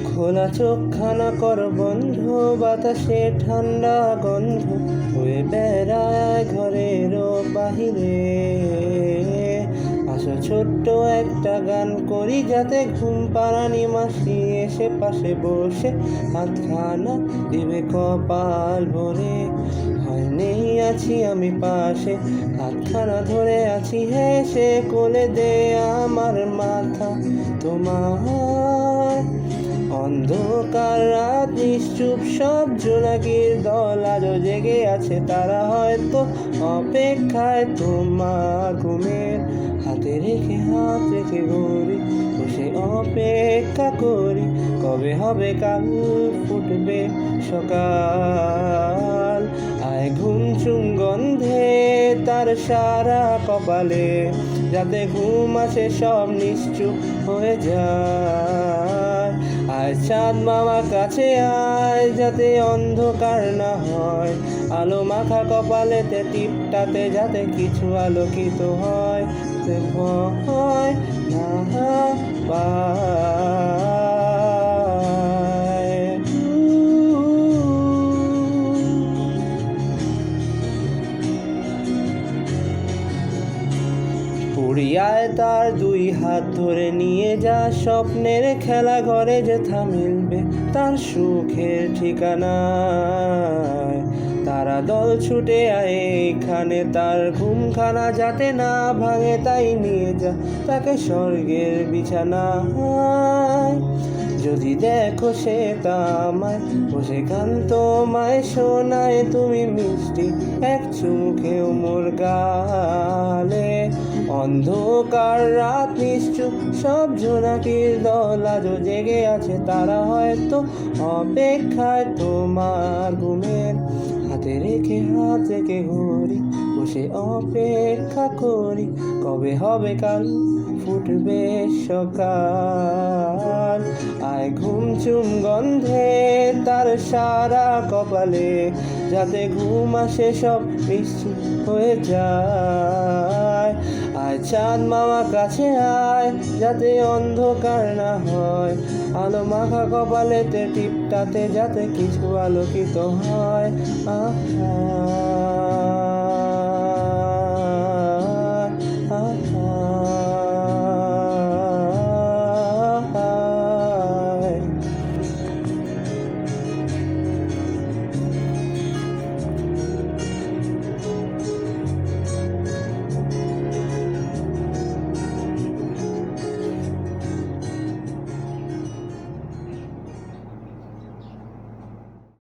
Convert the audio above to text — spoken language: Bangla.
খোলা চোখখানা কর বন্ধ, বাতাসে ঠান্ডা গন্ধ হয়ে বেড়ায় ঘরের বাহিরে। আসো ছোট্ট একটা গান করি, যাতে ঘুম পাড়ানি মাসি এসে পাশে বসে হাতখানা দিবে কপাল ভরে। হয় নেই আছি আমি পাশে, হাতখানা ধরে আছি হেসে, কোলে দে আমার মাথা তোমার। অন্ধকার রাত নিশ্চুপ, সব জোনাকির দল আজও জেগে আছে, তারা হয়তো অপেক্ষায় তোমার ঘুমের। হাতে রেখে হাত রেখে ঘড়ি বসে অপেক্ষা করি, কবে হবে কাল ফুটবে সকাল। আয় ঘুমচুম গন্ধে তার সারা কপালে, যাতে ঘুম আসে সব নিশ্চুপ হয়ে যায়। আয় চাঁদ মামা কাছে আয়, যাতে অন্ধকার না হয়, আলো মাখা কপালেতে টিপটাতে যাতে কিছু আলোকিত হয়। সে ভয় না পায়। পুড়িয়ায় তার দুই হাত ধরে নিয়ে যা, স্বপ্নের খেলা ঘরে যেথা মিলবে তার সুখের ঠিকানায়। তারা দল ছুটে আয় এখানে, তার ঘুমখানা যাতে না ভাঙে, তাই নিয়ে যা তাকে স্বর্গের বিছানায়। যদি দেখো সে তামায় বসে গান তোমায় শোনায়, তুমি মিষ্টি এক চুমুখেও মোর গালে। অন্ধকার রাত নিশ্চুপ, সব জোনাকির দল আজও জেগে আছে, তারা হয়তো অপেক্ষায় তোমার ঘুমের। হাতে রেখে হাত রেখে ঘড়ি বসে অপেক্ষা করি, কবে হবে কাল ফুটবে সকাল। আয় ঘুমচুম গন্ধে তার সারা কপালে, যাতে ঘুম আসে সব নিশ্চুপ হয়ে যায়। আয় চাঁদ মামা কাছে আয়, যাতে অন্ধকার না হয়, আলো মাখা কপালেতে টিপটাতে যাতে কিছু আলোকিত হয়। আহা।